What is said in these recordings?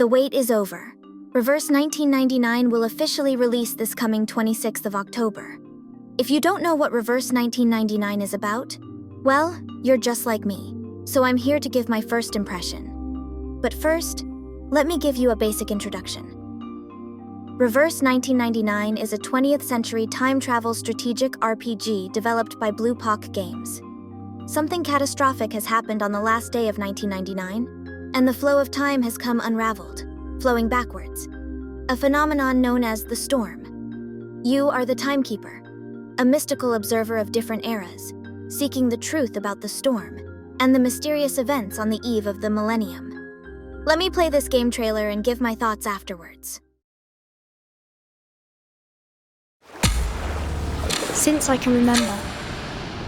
The wait is over. Reverse 1999 will officially release this coming 26th of October. If you don't know what Reverse 1999 is about, well, you're just like me, so I'm here to give my first impression. But first, let me give you a basic introduction. Reverse 1999 is a 20th century time travel strategic RPG developed by Bluepoch Games. Something catastrophic has happened on the last day of 1999, and the flow of time has come unraveled, flowing backwards. A phenomenon known as the Storm. You are the Timekeeper, a mystical observer of different eras, seeking the truth about the storm and the mysterious events on the eve of the millennium. Let me play this game trailer and give my thoughts afterwards. Since I can remember,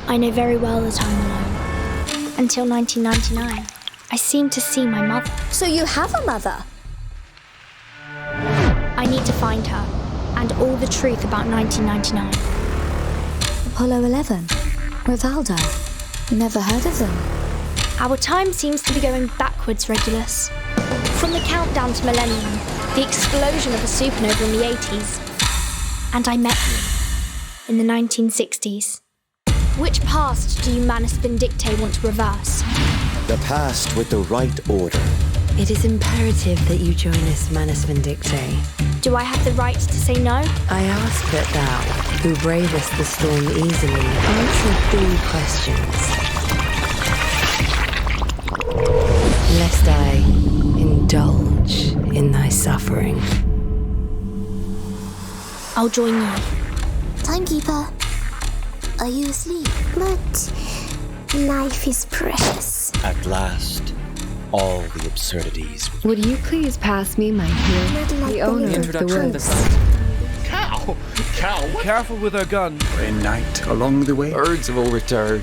I know very well that I'm alone. Until 1999, I seemed to see my mother. So you have a mother? I need to find her, and all the truth about 1999. Apollo 11, Rivaldo. Never heard of them. Our time seems to be going backwards, Regulus. From the countdown to millennium, the explosion of a supernova in the 80s. And I met you in the 1960s. Which past do you Manus Vindictae want to reverse? The past with the right order. It is imperative that you join us, Manus Vindictae. Do I have the right to say no? I ask that thou, who bravest the storm easily, answer 3 questions. Lest I indulge in thy suffering. I'll join you. Timekeeper, are you asleep? But life is precious. At last, all the absurdities. Would you please pass me my heel, the owner of the woods? Cow! Careful with our gun. A night along the way. Birds will return.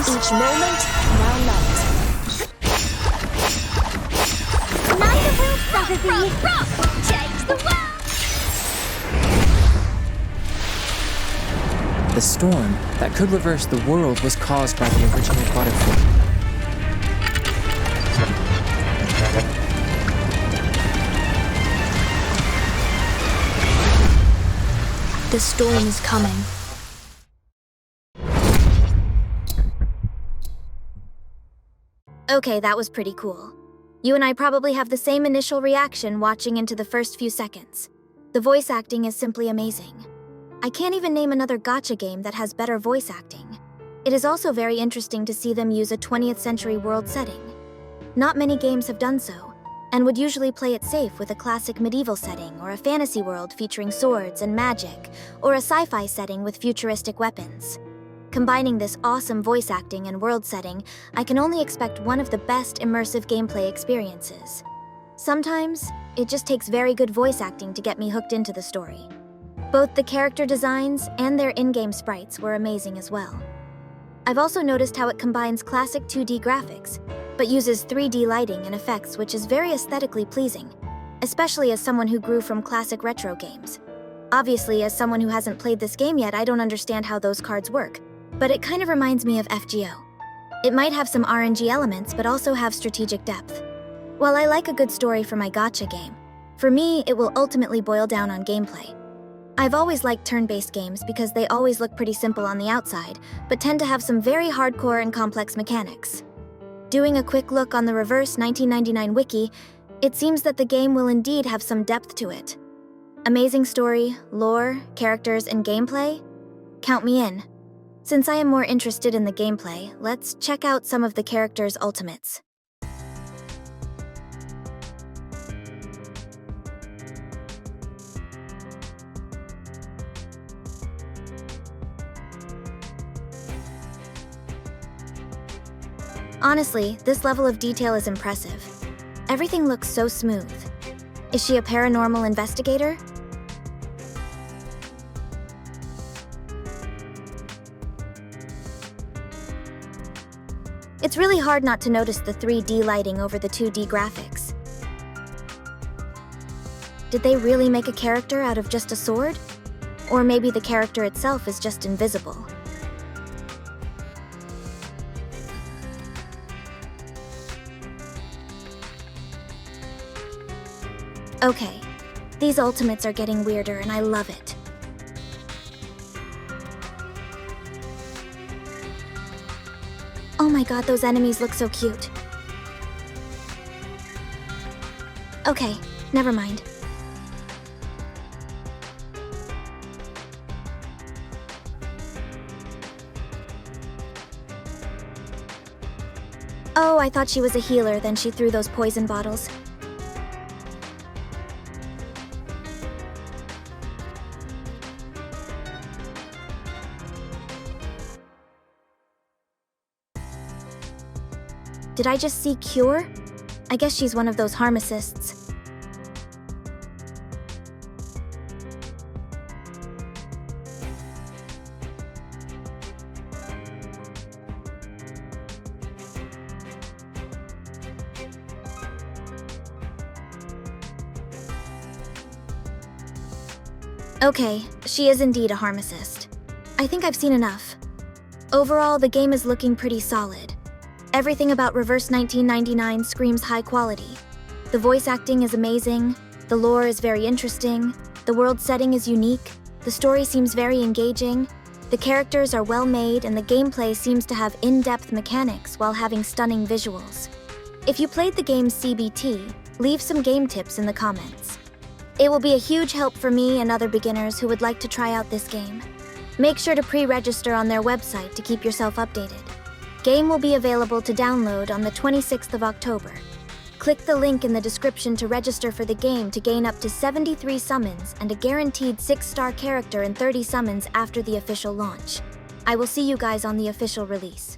Each moment, now night. Neither will Saturday. Change the world! The storm that could reverse the world was caused by the original butterfly. The storm is coming. Okay, that was pretty cool. You and I probably have the same initial reaction watching into the first few seconds. The voice acting is simply amazing. I can't even name another gacha game that has better voice acting. It is also very interesting to see them use a 20th century world setting. Not many games have done so, and would usually play it safe with a classic medieval setting or a fantasy world featuring swords and magic, or a sci-fi setting with futuristic weapons. Combining this awesome voice acting and world setting, I can only expect one of the best immersive gameplay experiences. Sometimes, it just takes very good voice acting to get me hooked into the story. Both the character designs and their in-game sprites were amazing as well. I've also noticed how it combines classic 2D graphics, but uses 3D lighting and effects, which is very aesthetically pleasing, especially as someone who grew from classic retro games. Obviously, as someone who hasn't played this game yet, I don't understand how those cards work, but it kind of reminds me of FGO. It might have some RNG elements, but also have strategic depth. While I like a good story for my gacha game, for me, it will ultimately boil down on gameplay. I've always liked turn-based games because they always look pretty simple on the outside, but tend to have some very hardcore and complex mechanics. Doing a quick look on the Reverse 1999 wiki, it seems that the game will indeed have some depth to it. Amazing story, lore, characters, and gameplay? Count me in. Since I am more interested in the gameplay, let's check out some of the characters' ultimates. Honestly, this level of detail is impressive. Everything looks so smooth. Is she a paranormal investigator? It's really hard not to notice the 3D lighting over the 2D graphics. Did they really make a character out of just a sword? Or maybe the character itself is just invisible. Okay, these ultimates are getting weirder and I love it. Oh my god, those enemies look so cute. Okay, never mind. Oh, I thought she was a healer, then she threw those poison bottles. Did I just see Cure? I guess she's one of those pharmacists. Okay, she is indeed a pharmacist. I think I've seen enough. Overall, the game is looking pretty solid. Everything about Reverse 1999 screams high quality. The voice acting is amazing, the lore is very interesting, the world setting is unique, the story seems very engaging, the characters are well made, and the gameplay seems to have in-depth mechanics while having stunning visuals. If you played the game CBT, leave some game tips in the comments. It will be a huge help for me and other beginners who would like to try out this game. Make sure to pre-register on their website to keep yourself updated. Game will be available to download on the 26th of October. Click the link in the description to register for the game to gain up to 73 summons and a guaranteed 6-star character and 30 summons after the official launch. I will see you guys on the official release.